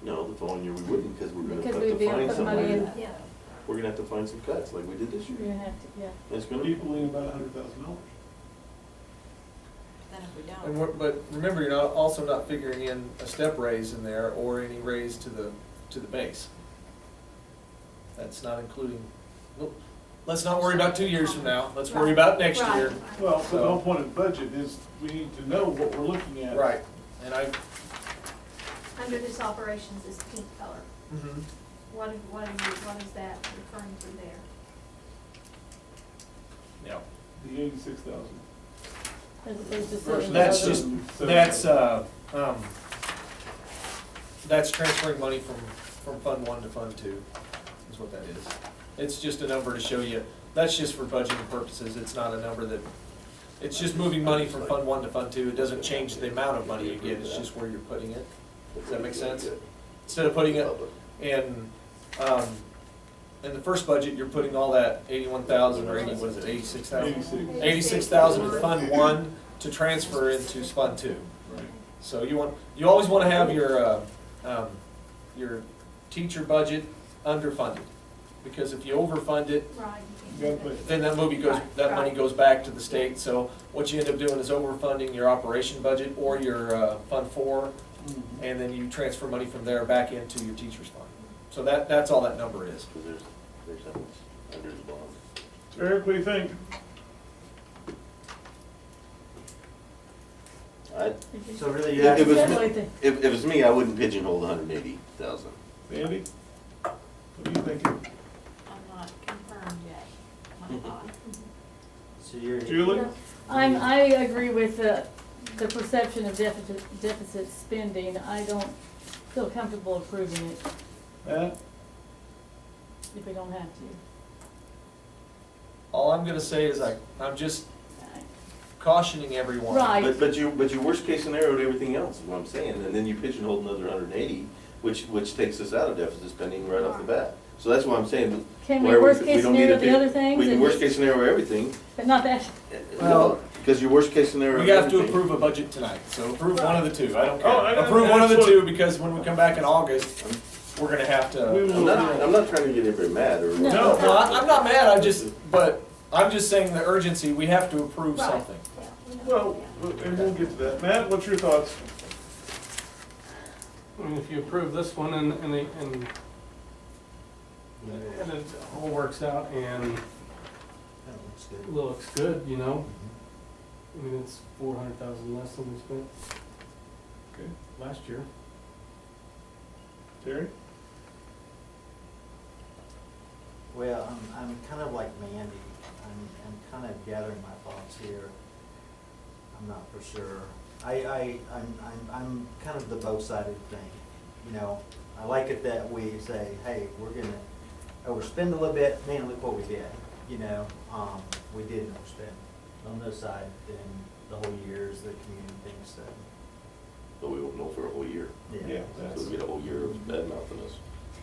No, the following year we wouldn't, because we're gonna Because have we'd to be able find to put some money in. money. Yeah. We're gonna have to find some cuts, like we did this You're year. gonna have to, yeah. It's gonna. Equaling about $100,000. Then if we And don't, but remember, you're not, also not figuring in a step raise in there or any raise to the base. That's not including, nope. Let's not worry about 2 years from now, let's worry about next Right. year. Well, so the whole point of the budget is we need to know what we're looking at. Right, and I, Under this operations is pink color. mhm. What is that referring to there? Yeah. The 86,000. There's the Versus That's other- just, 77. that's transferring money from Fund 1 to Fund 2, is what that is. It's just a number to show you, that's just for budgeting purposes, it's not a number that, it's just moving money from Fund 1 to Fund 2, it doesn't change the amount of money you get, it's just where you're putting it. Does that make sense? Instead of putting it in the first budget, you're putting all that 81,000 or 80, was it 86,000? 86. 86,000 in Fund 1 to transfer into Fund 2. Right. So you always want to have your teacher budget underfunded, because if you overfund it, Right. You gotta put- then that money Right. goes back to the state. So what you end up doing is overfunding your operation budget or your Fund 4, Mhm. and then you transfer money from there back into your teacher's fund. So that's all that number is. Because there's that much under the bond. Eric, what do you think? So really, If you it was, Definitely me- think- if it was me, I wouldn't pigeonhole the 180,000. Andy? What are you thinking? I'm not confirmed yet, my thought. so you're. Julie? I agree with the perception of deficit spending. I don't feel comfortable approving it Matt? if we don't have to. All I'm gonna say is I'm just cautioning everyone. Right. But your worst case scenario to everything else is what I'm saying, and then you pigeonhole another 180, which takes us out of deficit spending right off the bat. So that's why I'm saying. Can we where worst case don't need scenario a the big- other things We can and worst just- case scenario everything. But not that. Well, Because your worst case scenario. We have to everything- approve a budget tonight, so approve one of the two, I don't Oh, care. Approve one of the that's two, what- because when we come back in August, we're gonna have We to. will- I'm not trying to get everybody mad or. No. No, I'm not mad, but I'm just saying the urgency, we have to approve Right. something. Yeah, we know. Well, and we'll get to that. Matt, what's your thoughts? I mean, if you approve this one and it all works out and That looks good. looks good, you know? I mean, it's 400,000 less than we spent Okay. last year. Terry? Well, I'm kind of like Mandy. I'm kind of gathering my thoughts here. I'm not for sure. I'm kind of the both-sided thing. You know, I like it that we say, hey, we're gonna overspend a little bit. Man, look what we did. You know, we didn't overspend. On those side, then the whole year is the community thinks that. But we won't know for a whole year. Yeah. So we get a whole year of bad mouthing us.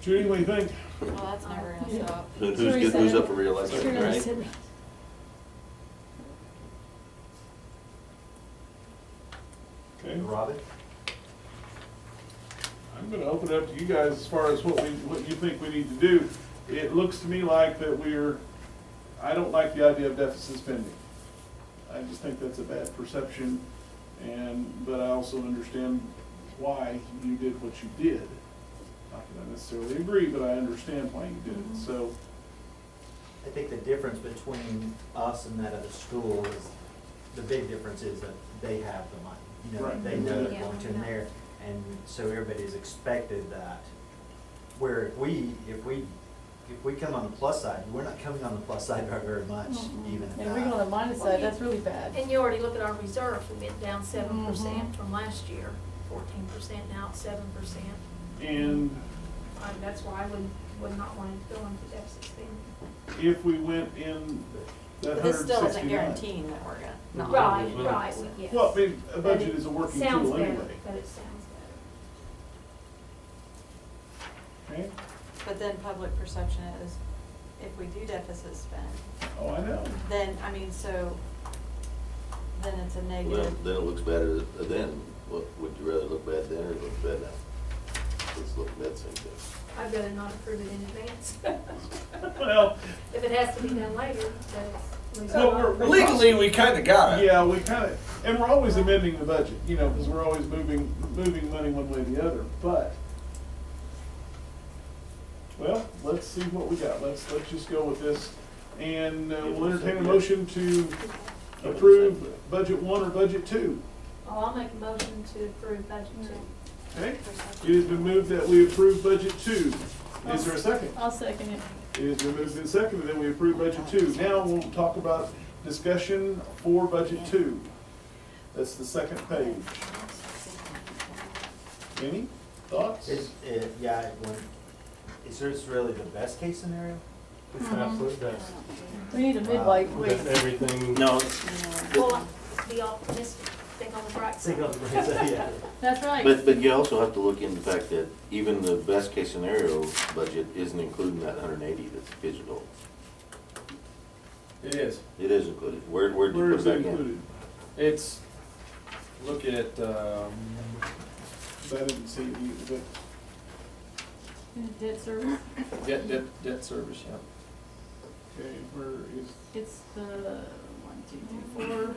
Judy, what do you think? Well, that's never gonna stop. Who's up for reelection, right? Okay. Robin? I'm gonna open it up to you guys as far as what you think we need to do. It looks to me like that I don't like the idea of deficit spending. I just think that's a bad perception, but I also understand why you did what you did. Not that I necessarily agree, but I understand why you did it, so. I think the difference between us and that other school is, the big difference is that they have the money. You know, Right. they know they're Yeah, going to we in know. there, and so everybody's expected that. Where if we come on the plus side, we're not coming on the plus side by very much, even if And if we go on the minus side, that's really bad. And you already look at our reserves, we went down 7% Mhm. from last year, 14%, now it's 7%. And That's why I would not want to go into deficit spending. if we went in that But this still isn't 169. guaranteeing that we're gonna not. Right, right, yes. Well, I mean, a budget is a working Sounds tool better, anyway. but it sounds better. Okay? But then public perception is, if we do deficit spend, Oh, I know. then, I mean, so, then it's a Well, negative. then it looks better then. What, would you rather look bad then or look bad now? Let's look that same thing. I'd rather not approve it in advance. Well, If it has to be done later, that's. at least Well, not- we're- Legally, we kinda got it. yeah, we kinda, and we're always amending the budget, you know, because we're always moving money one way or the other, but. Well, let's see what we got. Let's just go with this. And we'll entertain a motion to approve budget 1 or budget 2. Oh, I'll make a motion to approve budget 2. Okay? It has been moved that we approve budget 2. Is there a second? I'll second it. It has been moved and seconded that we approve budget 2. Now we'll talk about discussion for budget 2. That's the second page. Any thoughts? Is this really the best case scenario? It's the absolute best. We need a midway, We got everything. No, Well, be optimistic, think on the bright side. Yeah. that's right. but you also have to look into the fact that even the best case scenario budget isn't including that 180 that's digital. It is. It is included. Where'd you Where put is it it back in? included? It's, look at, I didn't see it either, Debt service, debt service, yeah. but, okay, where is, it's the 1, 2, 3, 4,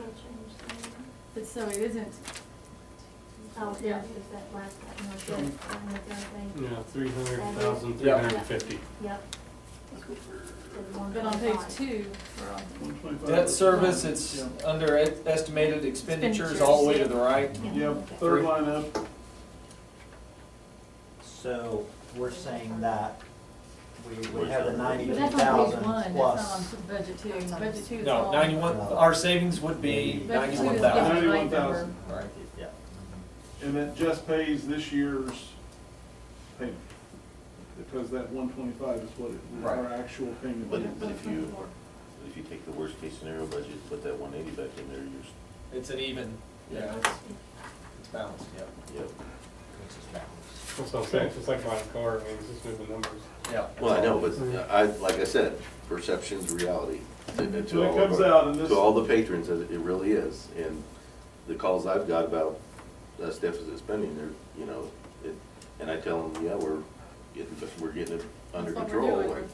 but so it isn't, Oh, Yeah. yeah, is that last one, no, that, one with everything. Yeah, 300,350. Yep. but on page 2, we're on 125? Debt service, it's under estimated expenditures all the way to the right. Yep, third line up. So we're saying that we would Where's have the that? but 92,000 that's on page 1, that's not plus. on budget 2. Budget 2 is No, all. 91, our savings would be Budget 2 is 91,000. getting the right 91,000. number. Right. Yeah. And that just pays this year's payment. Because that 125 is what our Right. actual payment But is. if you take the worst case scenario budget, put that 180 back in there, It's an even, yeah, it's balanced, yeah. yep. Which is balanced. That's what I'm saying, it's just like buying a car, I mean, it's just moving numbers. Yeah. Well, I know, but like I said, perception's reality. To Till it all of comes our- out and this- To all the patrons, it really is. And the calls I've got about us deficit spending, they're, you know, and I tell them, yeah, we're getting it under That's what we're control. doing.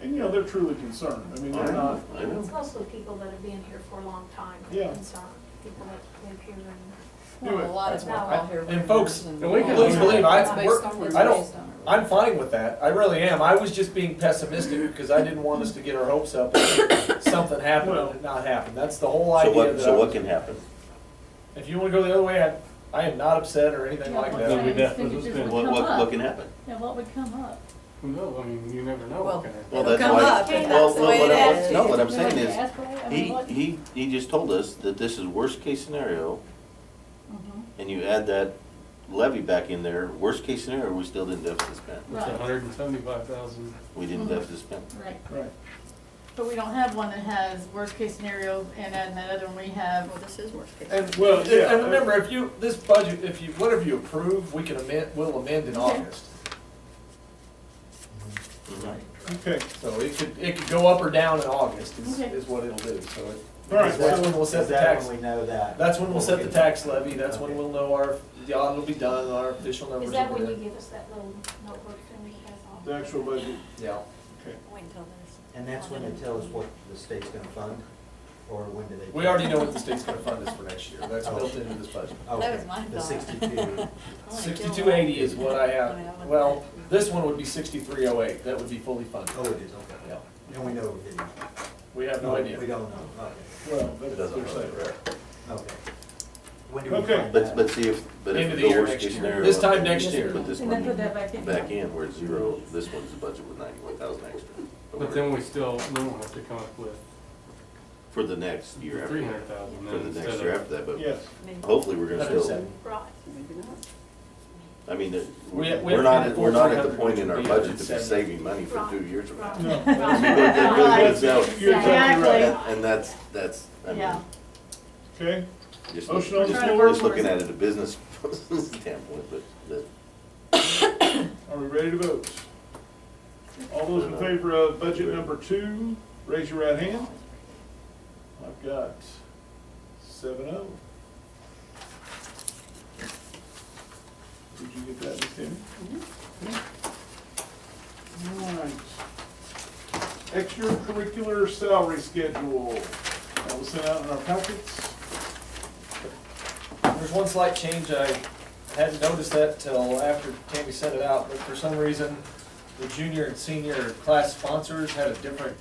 And, you know, they're truly concerned. I mean, they're not, I know. It's mostly people that have been here for a long time that Yeah. are concerned, people that live here and. Anyway, Well, a lot of That's people not- out here. And folks, And we can- please believe, It's based on what it's I don't, based on. I'm fine with that, I really am, I was just being pessimistic because I didn't want us to get our hopes up and something happened and it not happen, that's the whole So idea what, that so I what was- can happen? If you wanna go the other way, I am not upset or anything like Yeah, Then we that. definitely expenditures spend. would come What up. can happen? Yeah, what would come up? No, I mean, you never know Well, what can happen. Well, it'll that's come why- up if that's the way it is. No, what I'm You saying want to is, ask for it? I mean, what- he just told us that this is worst case scenario, Mhm. and you add that levy back in there, worst case scenario, we still didn't deficit spend. It's Right. 175,000. We didn't Mhm. deficit spend. Right, right. but we don't have one that has worst case scenario, and then that other one we have, Well, this is worst case. And, Well, yeah. and remember, if you, this budget, if you, whatever you approve, we can amend, we'll amend in August. Okay, So it could go up or down in August Okay. is what it'll do, so it. all right, That's so, when we'll set Is the that tax, when we know that? that's when we'll set the tax levy, that's when Okay. we'll know the audit will be done, and our official numbers Is will that be when you there. give us that little notebook thing that has all? the actual budget, Yeah. okay. Wait until this. And that's when they tell us what the state's gonna fund, or when do they? We already know what the state's gonna fund us for next year, that's built into this budget. Okay, That was my the thought. 62. 6280 is what I have, well, this one would be 6308, that would be fully funded. Oh, it is, okay. Yeah. And we know we're getting. We have no idea. We don't know, Well, It that's doesn't what they're saying. really, okay. When do we Okay. find that? But see if, but if End of the the year worst next case year. scenario. This time next year. Put this and then one put that back in. back in where it's zero, this one's the budget with 91,000 extra. But then we still have to come up with For the next year after. 300,000 For then the instead next of. year after that, but Yes, hopefully we're gonna still, 107. Right. I mean, We have we're to not, get we're not at the 400, point in our which would be budget to be 170. saving money for Right. 2 years from now. Right. No. Right. That's- that's- You're exactly right. And that's, I mean, Yeah. okay, just, Motion on the just floor. just looking at it a business standpoint, but are we ready to vote? All those in favor of budget number 2, raise your right hand. I've got 7-0. Did you get that, Ms. Tammy? Okay. extracurricular salary schedule. That was sent out in our packets. There's one slight change, I hadn't noticed that till after Tammy sent it out, but for some reason, the junior and senior class sponsors had a different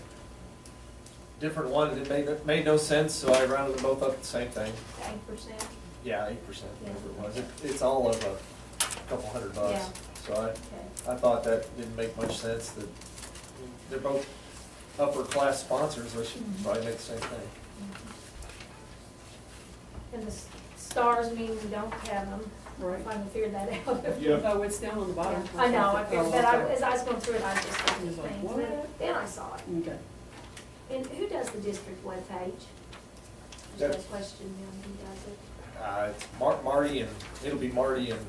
one, and it made no sense, so I rounded them both up to the same thing. 8%. Yeah, 8%, whatever it was. It's all of a couple $100. Yeah. So Okay. I thought that didn't make much sense, that they're both upper class sponsors, they should probably make the same thing. And the stars mean we don't have them. Right. If I can figure that out. Yeah. Oh, it's down on the bottom. I know, I figured, but Oh, okay. as I was going through it, I was just looking He's at like, things, what? then I saw it. Okay. And who does the district webpage? Just That's- a question, who does it? It's Marty, and it'll be Marty and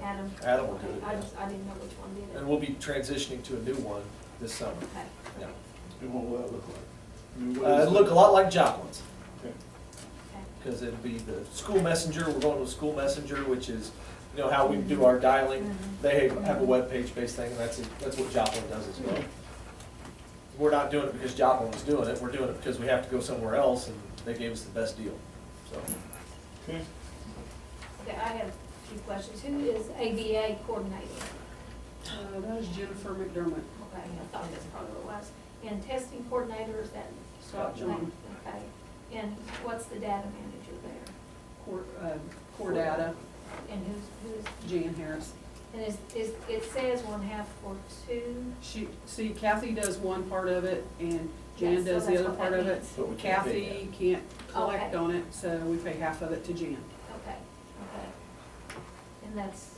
Adam? Adam will do Okay, it. I didn't know which one did it. And we'll be transitioning to a new one this summer. Okay. Yeah. And what will that look like? I mean, what is It'll look it? a lot like Joplin's, Okay. Okay. because it'll be the school messenger, we're going to a school messenger, which is, you know, how we do our dialing. Mhm. They have a webpage based thing, and that's what Joplin does as well. We're not doing it because Joplin was doing it, we're doing it because we have to go somewhere else, and they gave us the best deal, so. Okay. Okay, I have a few questions. Who is ABA coordinator? That is Jennifer McDermott. Okay, I thought that's probably what it was. And testing coordinator, is that? Scott John. Okay. And what's the data manager there? Core data, And who's, Jan Harris. and it says 1/2 for two? See, Kathy does one part of it and Jan Yes, so does the that's other what part that of it. means. But we can't pay Kathy can't collect Okay. on it, so we pay half of it to Jan. Okay, okay. And that's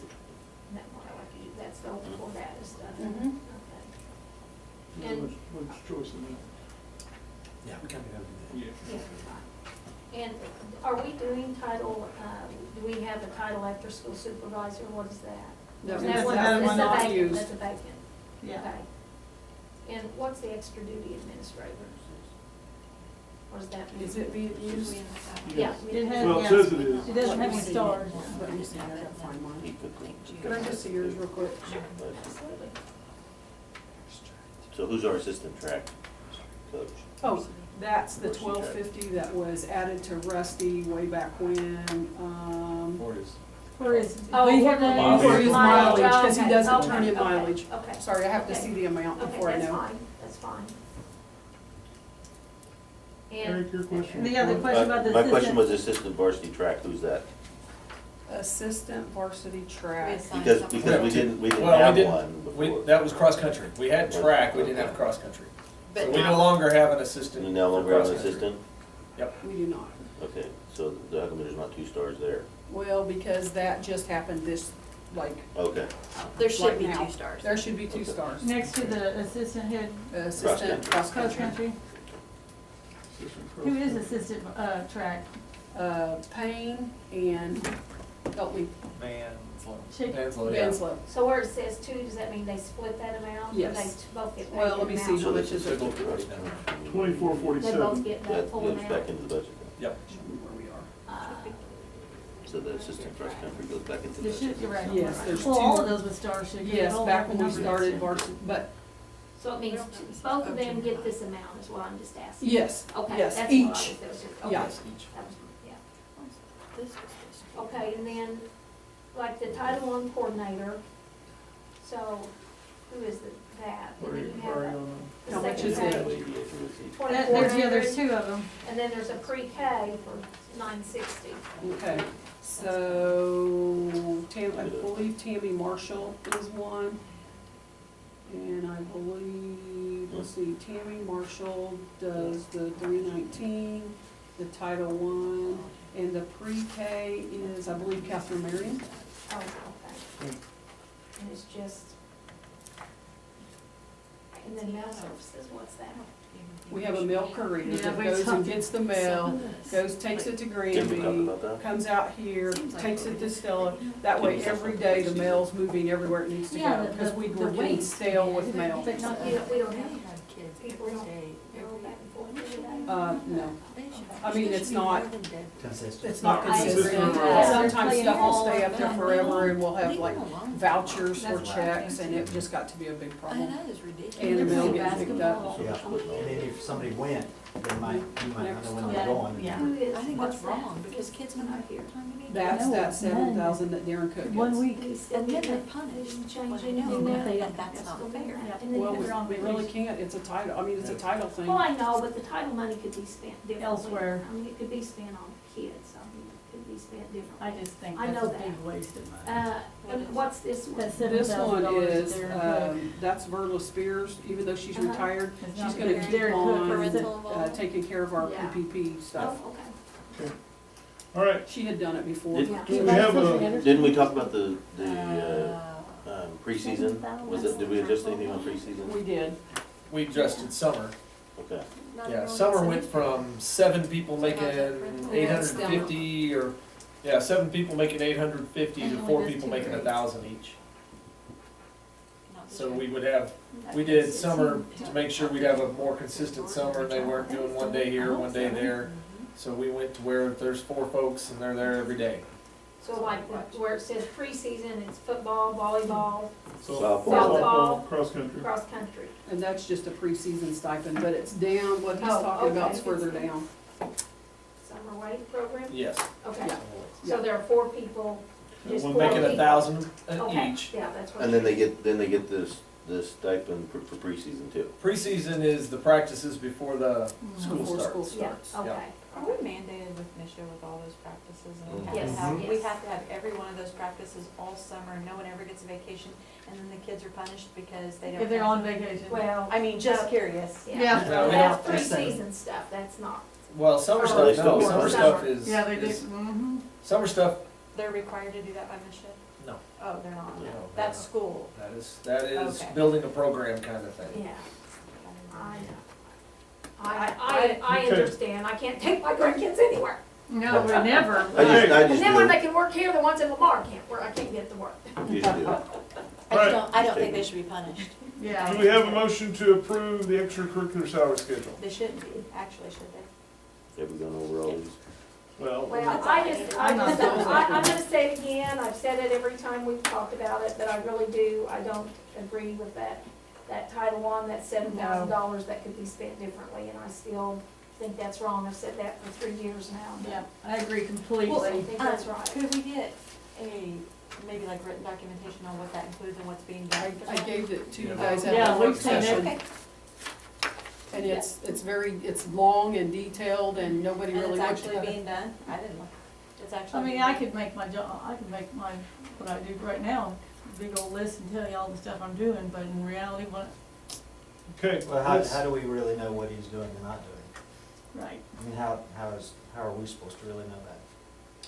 what I like to do, that's the old core data stuff. Mhm. Okay. And- What's choice in Yeah, we kind of have to that? do Yeah. Yeah, fine. And are we doing title, do we have a title after school supervisor, what is that? No, Is that's that what- another that's one a not vacant, used. That's a vacant, Yeah. okay. And what's the extra duty administrator? What does that mean? Is it being used? Yeah. It has, Well, it yeah. says it is. It doesn't have any stars. Let me see, I gotta find mine. He could clean. Can I just see yours real quick? Absolutely. So who's our assistant track coach? Oh, that's the 1250 that was added to Rusty way back when, Ford is. For his Oh, vehicle. Mileage. for his mileage, because he Okay, doesn't okay, turn in okay, mileage. Okay. Sorry, I have to Okay. see the amount Okay, before I that's know. fine, that's fine. And. Eric, your question? The other question about the My question assistant. was assistant varsity track, who's that? Assistant varsity track. Because we didn't Well, have we one didn't, before. that was cross-country. We had track, we didn't have cross-country. So But we no now, longer have an assistant. You no for longer have an cross-country. assistant? we do not. Okay, so how come there's not 2 stars there? Well, because that just happened this, like, Okay, There Right should be now. 2 stars. there should be 2 Okay. stars. Next to the assistant head Assistant Cross-country. cross cross country. country. Who is assistant, track? Payne and, help me, Shake- Manslow, yeah. Winslow. So where it says two, does that mean they split that amount? Or Yes. they both get paid? Well, let me in see amount? how much is So it? this is cross country. 2447. They both get the That full goes amount? back into the budget then. Yep. Show me where we are. So the assistant cross country goes back into the There should, budget. you're right. Yes, there's Well, all two. of those with stars should get Yes, all back the when we numbers. started varsity, but So it means both of them get this amount is what I'm just asking? yes, Okay, yes, that's what I was, each. that was just- Yeah. okay. Yes, each. That was, yeah. Okay, and then, like the Title I coordinator, so who is that? And then you have the How much second is page, it? 2400, Two of them. and then there's a pre-K for 960. Okay, so I believe Tammy Marshall is one. And I believe, let's see, Tammy Marshall does the 319, the Title I, and the pre-K is, I believe, Catherine Marion. Oh, okay. And it's just, and then mail services, what's that? We have a mail courier Yeah, that we goes and talked- gets the mail, goes, takes it to Didn't we talk Granby, about that? comes out here, takes it to Stella. That way, every day, the mail's moving everywhere it needs to Yeah, go, the- because we the were getting weight. stale with mail. But not, We don't have, people don't go back and forth every day? No. Okay. I mean, it's not, Consistent. it's not I agree. consistent. Yeah. Sometimes stuff will stay up there Yeah. forever and we'll have like Leave it alone. vouchers for That's what I checks think and it too. just got to be a big I problem. know, it's ridiculous. And the mail getting picked up. Basketball. Yeah, and then if somebody went, they might, you might not know when they're Yeah, going. yeah. Who is, I think what's that's that? wrong, because kids don't have here time to be. That's No, that it's 7,000 that Darren Cook gets. 1 week. And then they're punished when they know, and that's not fair. And then Well, if it's we really can't, it's a title, I mean, it's a title thing. Well, I know, but the title money could be spent differently. Elsewhere. I mean, it could be spent on kids, I mean, it could be spent differently. I just think I that's know a big that. waste of money. And what's this one? That's This one $7,000 is, Darren Cook. that's Verla Spears, even though she's Uh-huh. retired, It's she's not gonna Darren keep Cook, on, Parental involvement. taking care of our Yeah. PPP stuff. Oh, okay. All right, She had done it before. Did- Yeah. do we have a, Didn't we talk about the Uh, preseason? Was it, did we adjust anything on preseason? We did. We adjusted summer. Okay. not Yeah, everyone summer gets went it. from 7 people So making how's that for- 850 or, yeah, 7 people making 850 to And 4 only people does 2 making grades. 1,000 each. Not this So year. we would have, we did summer to make sure we'd have a more consistent summer and they weren't doing one day here, one day there. So we went to where there's 4 folks and they're there every day. So like where it says preseason, it's football, volleyball, so Softball. softball, cross country. cross country. And that's just a preseason stipend, but it's down, what he's Oh, talking about okay. is further down. Summer weight program? Yes. Okay, Yeah. so there are 4 people, just One 4 Making people. 1,000 Okay, each. yeah, that's what. And then they get this stipend for preseason too. Preseason is the practices before the school Before school starts. Yeah, starts. okay. Are we mandated with Misha with all those practices? And we have to Yes. have, we Yes. have to have every one of those practices all summer, no one ever gets a vacation, and then the kids are punished because they don't. If they're have- on vacation. Well, I mean, just curious. Yeah. No, we That's don't- preseason stuff, that's not. Well, summer Or stuff, no, summer. summer Summer. stuff is, Yeah, they do. is- Mm-hmm. summer stuff, They're required to do that by Misha? no. Oh, they're not, No, no. they're That's not. school. That is Okay. building a program kind of thing. Yeah, I know. I- I Okay. understand, I can't take my grandkids anywhere. No, we never. I just And then when do. they can work here, the ones in Lamar can't work, I can't get to work. You should do. I don't think they should be punished. Yeah. Do we have a motion to approve the extracurricular salary schedule? They shouldn't be, actually, should they? Have we gone over all these? Well, Well, That's I'm not doing it. gonna say it again, I've said it every time we've talked about it, but I really do, I don't agree with that Title I, that $7,000 that could be spent differently, and I still think that's wrong, I've said that for 3 years now. Yeah, I agree I completely. think that's right. Could we get a, maybe like written documentation on what that includes and what's being done? I gave it to you Yeah. guys at Yeah, the work we've seen it. session. Okay, And it's very, it's long and detailed and nobody and really it's looked actually at it. being done? I didn't look. It's actually. I mean, being I done. could make my job, I could make my, what I do right now, big old list and tell you all the stuff I'm doing, but in reality, what, okay, Well, how let's- do we really know what he's doing and not doing? right. I mean, how are we supposed to really know that?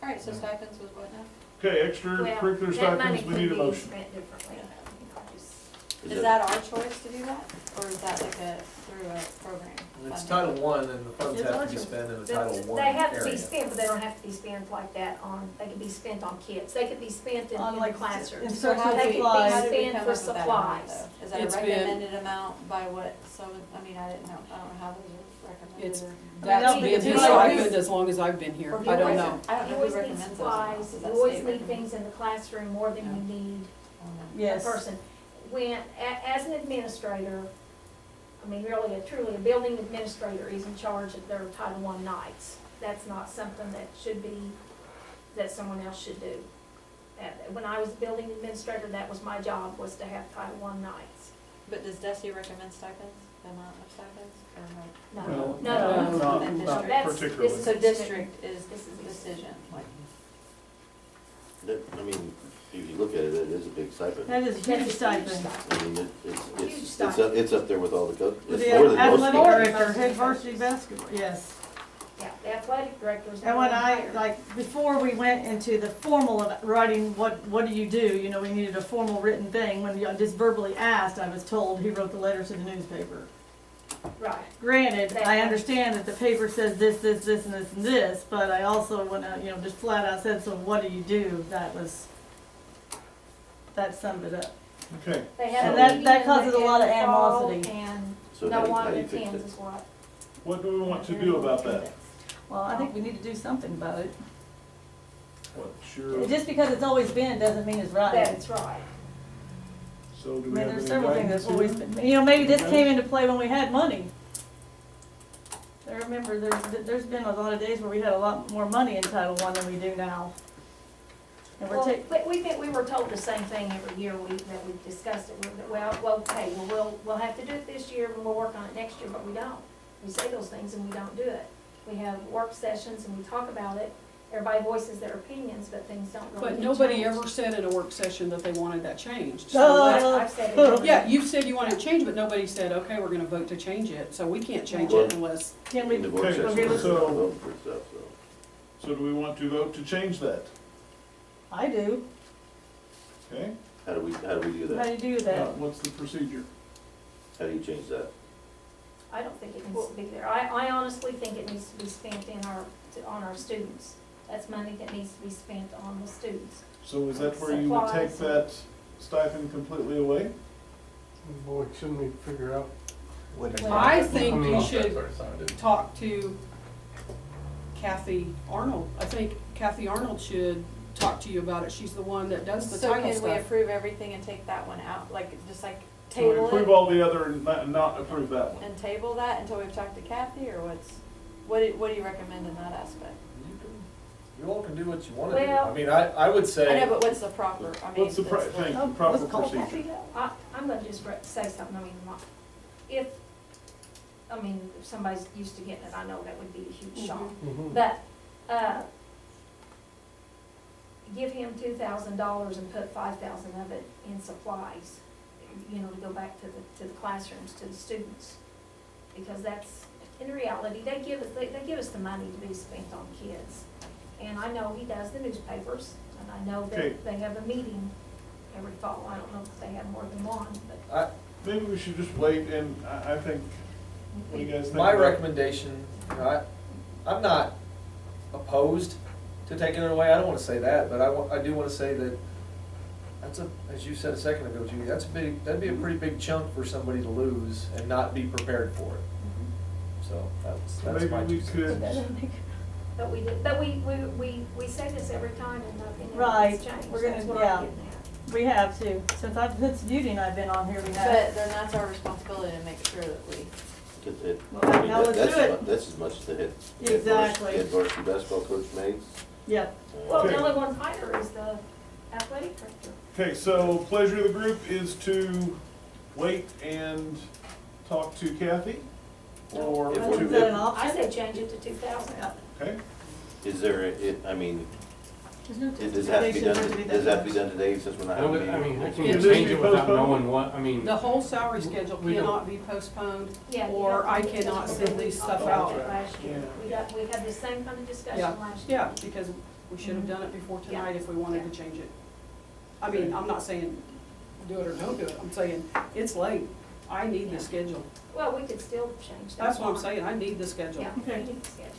All right, so stipends was what now? okay, Well, extracurricular that money stipends, we could need a be motion. spent differently. I just- Is that our choice to do that, or is that like through a program? It's funding? Title I and the funds It's have to be awesome. spent in the They Title I have to be area. spent, but they don't have to be spent like that on, they can be spent on kids, they could be spent in On the like classrooms. So how instructional do we, supplies. how do we Spend come for up with that amount supplies. though? Is that a It's been- recommended amount by what, so, I mean, I didn't know, I don't know how those are recommended It's- or. That's I mean, been his it's like- stipend as long as I've been here. Or I don't you know. I don't You know who always need recommends those supplies, amounts. Does you that always state need recommend? things in the classroom more than you need a Yes. person. When, as an administrator, I mean, really, truly, a building administrator is in charge of their Title I nights. That's not something that should be, that someone else should do. When I was building administrator, that was my job, was to have Title I nights. But does Desi recommend stipends, the amount of stipends, or no? No, No, no, not, And not district. That's- particularly. this So district is This is- decision, like, I mean, if you look at it, it is a big stipend. That is a huge That's a stipend. huge I mean, Huge it's stipend. it's up there with all the, With it's the more than most athletic schools. director, head varsity basketball, yes. Yeah, the athletic directors. And when I, like, before we went into the formal of writing, what do you do, you know, we needed a formal written thing, when you just verbally asked, I was told he wrote the letters to the newspaper. Right, Granted, I understand that the paper says this, this, this, and this, and this, but I also went out, you know, just flat out said, so what do you do? That summed it up. Okay, they had And a that- meeting that in causes the- a lot of in the fall, animosity. And So no how one do you fix attends it? is what. What do we want to do about that? Well, I think we need to do something about it. What's your, Just because it's always been doesn't mean it's right. That's right. so do I we mean, have there's any several things guidance that's always here? been, maybe this came into play when we had money. I remember there's been a lot of days where we had a lot more money in Title I than we do now. And we're Well, taking, but we were told the same thing every year that we discussed it, okay, we'll have to do it this year, and we'll work on it next year, but we don't. We say those things and we don't do it. We have work sessions and we talk about it, everybody voices their opinions, but things don't really But get nobody changed. ever said in a work session that they wanted that changed. No. So that's- I've said it every yeah, you said you wanted to change, but nobody said, okay, we're gonna vote to change it, so we can't change it unless, can we, In the work Okay, session, okay, we're let's- not voting for stuff, so. So do we want to vote to change that? I do. Okay? How do we do How do that? you do that? What's the procedure? How do you change that? I don't think it needs to be there. I honestly think it needs to be spent on our students. That's money that needs to be spent on the students. So is that where you would take Supplies. that stipend completely away? Boy, shouldn't we figure out? What is Well, that? I think I mean- you should talk to Kathy Arnold. I think Kathy Arnold should talk to you about it. She's the one that does the So title can we stuff. approve everything and take that one out, like, just like So we table approve it all the other and not approve that one? and table that until we've talked to Kathy, or what do you recommend in that aspect? You all can do what you wanna do. Well- I mean, I would I say, know, but what's the proper, I mean. What's the that's thing, Oh, proper let's call procedure? Kathy. I'm gonna just say something, if somebody's used to getting it, I know that would be a huge shock. Mhm. But, give him $2,000 and put 5,000 of it in supplies, to go back to the classrooms, to the students. Because that's, in reality, they give us the money to be spent on kids. And I know he does the newspapers, and I know Okay. that they have a meeting every fall. I don't know if they have more than one, but. Maybe we should just wait and I think, what do you guys think? my about- recommendation, I'm not opposed to taking it away, I don't wanna say that, but I do wanna say that that's as you said a second ago, Judy, that'd be a pretty big chunk for somebody to lose and not be prepared for it. So So that's my maybe we 2 cents. could, But we did, but we say this every time and nothing Right, has changed. we're gonna- That's what yeah. I'm getting at. We have to. Since Judy and I've been on here, we But have. then that's our responsibility to make sure that we, Well, I mean, now let's that's do it. That's as much as the Exactly. head varsity basketball coach makes. Yeah. Well, Okay. the only one higher is the athletic director. okay, so pleasure of the group is to wait and talk to Kathy? Or If Is we're- that an I option? say change it to 2,000. okay, Is there, I mean, There's no does it have to be justification for it to done, be does it have that to be much. done today since we're not I having a meeting? mean, how can Can you this change be it without postponed? knowing what, I mean, The whole salary schedule We don't- cannot be postponed, Yeah, you or have I to- cannot send these stuff We out. talked about it last year. We had the same kind of discussion Yeah, last year. yeah, because we should have done it before tonight if we wanted to change it. I mean, I'm not saying do it or don't do it, I'm saying it's late, I need the schedule. Well, we could still change that. That's what I'm one. saying, I need the schedule. Yeah, Okay. we need the schedule.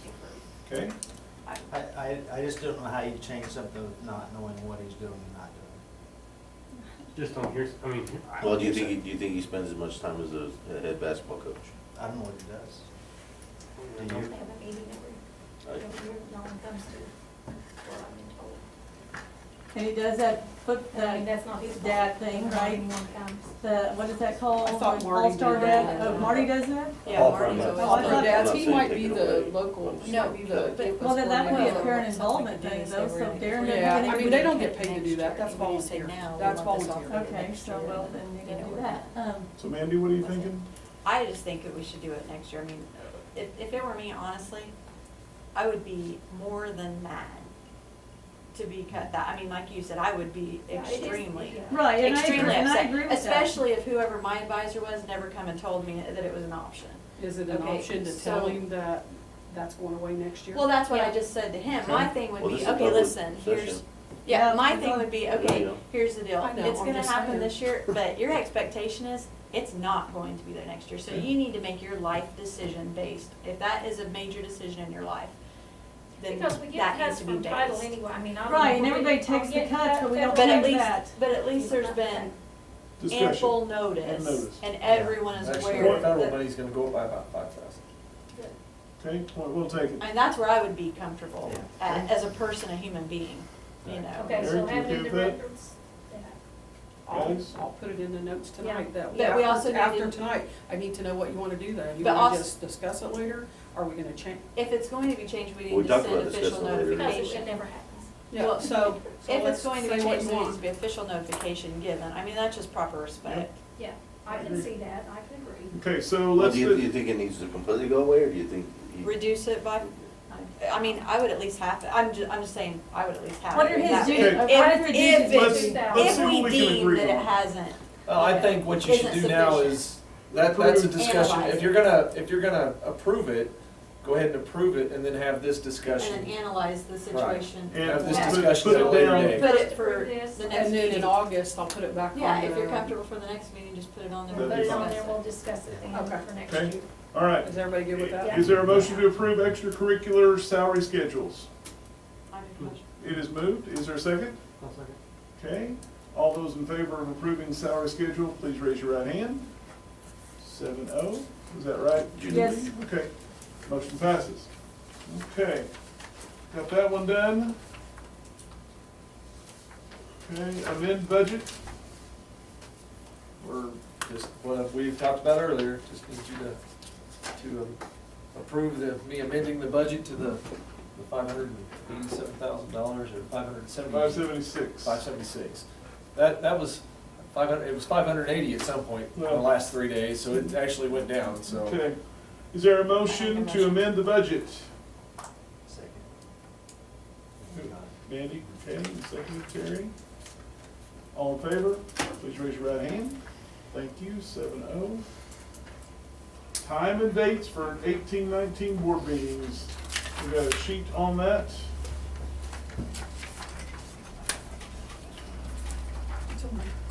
okay. I just don't know how you change something with not knowing what he's doing and not doing. just don't hear, I mean. Well, do you think he spends as much time as a head basketball coach? I don't know what he does. We Do have you? a meeting every year, no one comes to, what I've been told. And he does that I mean, that's not his fault. dad thing, right? Anyone comes. What is that called? I thought Marty All-Star did dad? that. Oh, Marty does that? yeah, All Marty's from that. Oh, I always. thought- Dads, I'm he not might saying be take the it away. local, I'm he No, might be the but- campus Well, then that would be a coordinator. parent involvement thing though, so Darren doesn't Yeah, get I any. mean, they don't get paid to do that, that's When you say volunteer, now, we that's want this volunteer. off. Okay, so well, then you gotta do that. So Mandy, what are you thinking? I just think that we should do it next year. I mean, if it were me, honestly, I would be more than mad to be cut that. I mean, like you said, I would be Yeah, it is- extremely, yeah. Right, and I agree, extremely and I upset. agree with that. Especially if whoever my advisor was never come and told me that it was an option. Is it an Okay, option to tell so- him that that's going away next year? Well, that's what I Yeah. just said to him. Okay. My thing would Well, be, this is okay, public listen, here's, session. yeah, Yeah, my it's thing on- would be, Yeah. okay, here's the deal. I know, It's I'm gonna just happen saying. this year, but your expectation is, it's not going to be there next year. So you need to make your life decision based. If that is a major decision in your life, then Because we get that needs cuts to be from title based. anyway, I mean, I don't. Right, know and if everybody we- takes I'll the get cuts, but we cut- don't But change at least, that. but at least there's been Discussion. ample And notice, notice. and everyone is Actually, aware the federal that. money's gonna go up by about 5,000. Okay, we'll take it. I mean, that's where I would be comfortable, Yeah. as a person, a human being, you know. Okay, so Eric, you have it in okay the with that? records. Yeah. I'll put it in the notes tonight that. But we also After need to- tonight, I need to know what you wanna do there. You But wanna also- just discuss it later? Are we gonna change? If it's going to be changed, we We need to talked send about official discussing it later. Because notification. it never happens. Yeah, Well, so If it's let's going to be say what changed, you there needs want. to be official notification given. I mean, that's just proper respect. Yeah, I can see that, I can agree. Okay, so Well, let's do you think it needs to completely go away, or do you think? Reduce it by, I mean, I would at least half it. I'm just saying, I would at least half it. What are his That- dues? Okay. What If- are your if dues? Let's- let's see If what we we can deem agree that it on. hasn't, Well, I think what you should Isn't do now sufficient. is, that's a discussion, Analyze if it. you're gonna approve it, go ahead and approve it and then have this and discussion. then analyze the situation. And Have this Yeah. discussion put at a it later down. date. Put it for This, the next And then in meeting. August, I'll put it back on. Yeah, if you're the- comfortable for the next meeting, just put it on there. That'd Put be it on fine. there, we'll discuss it then Okay. for next Okay. year. All right. Is everybody good with that? Is there a motion to approve extracurricular salary schedules? I make a motion. It is moved. Is there a second? I'll second. Okay. All those in favor of approving salary schedule, please raise your right hand. 7-0. Is that right? Judy? Yes. Okay. Motion passes. Okay. Got that one done. Okay, amend budget. We're just, what we talked about earlier, just need you to approve me amending the budget to the $587,000 or 570. 576. 576. That was 500, it was 580 at some point in the Well- last 3 days, so it actually went down, so. Okay. Is there a motion to amend the budget? Second. Mandy, okay, and second, Terry. All in favor, please raise your right hand. Thank you, 7-0. Time and dates for 18-19 board meetings. We got a sheet on that.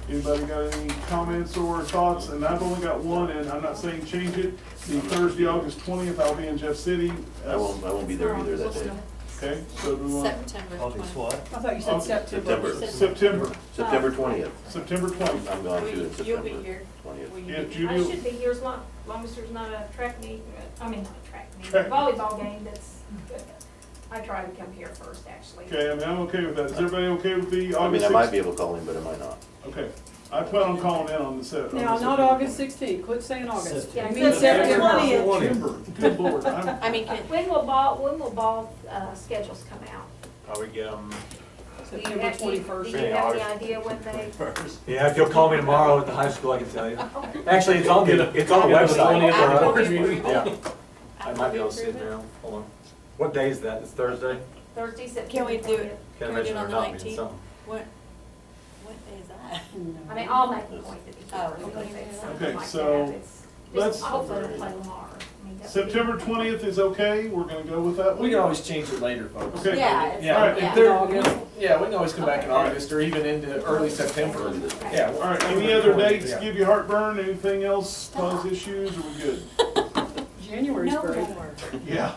Anybody got any comments or thoughts? And I've only got one, and I'm not saying change it. The Thursday, August 20th, I'll be in Jeff City. I won't be there either that day. Okay, so do we want September August 20th. what? I thought you said August, September. September. September, September 20th. September 20th. I'm going to in You'll September be here. 20th. Will you Yeah, be- Judy. I should be here as long as there's not a track meet, I mean, not a track meet, Track. volleyball game that's, I try to come here first, actually. Okay, I mean, I'm okay with that. Is everybody okay with the I mean, August I might 16th? be able to call in, but I might not. Okay, I plan on calling in on the set. Now, not August 16th, quit saying August. Yeah, You mean September September. 20th. September, good lord, I'm, I mean, When will ball schedules come out? Probably get them. September Do you 21st. have any idea when they? Yeah, if you'll call me tomorrow at the high school, I can tell you. Okay. Actually, it's on the website. After we approve it. Yeah, I After might we be able to see approve it it. now. Hold on. What day is that? It's Thursday? Thursday, Can September we do 20th. it? Can't Can we do imagine it there on the not being 19th? something. What day is that? I mean, I'll make a point to be Oh, here, okay. if it's Okay, something like so that. It's let's- just, hopefully it'll play tomorrow. I mean, that would be- September 20th is okay, we're gonna go with that We one? can always change it later, folks. Okay. Yeah, it's, Yeah, Alright, if yeah. there- August. yeah, we can always come back in Okay. August or even into early September. Yeah. All right, any other dates Yeah. give you heartburn, anything else cause issues, are we good? January's No great. more. Yeah.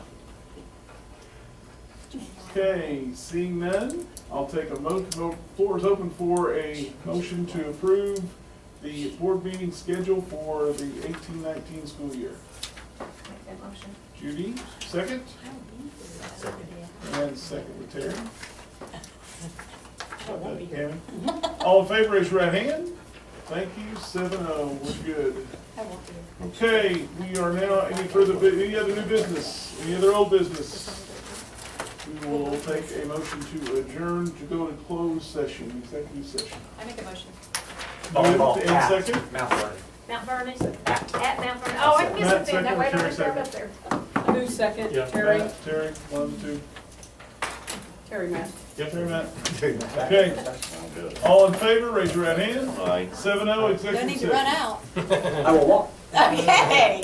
Okay, seeing none, I'll take a floor is open for a motion to approve the board meeting schedule for the 18-19 school year. Make that motion. Judy, second, and second with Terry. I won't be here. Kevin. All in favor, raise your right hand. Thank you, 7-0, we're good. I won't be here. Okay, we are now, any other new business, any other old business? We will take a motion to adjourn to go to closed session, executive session. I make a motion. Volleyball. Moved and At second, Mount Vernon. Mount Vernon, at Mount Vernon. Oh, I missed Matt, it then, that way I don't second, have to drive up there. Who's second? Yeah. Terry? Matt, Terry, 1, 2. Terry, Matt. Terry, Matt. Okay, all in favor, raise your right hand. Aye. 7-0, Don't executive need to session. run out. I will walk. Okay.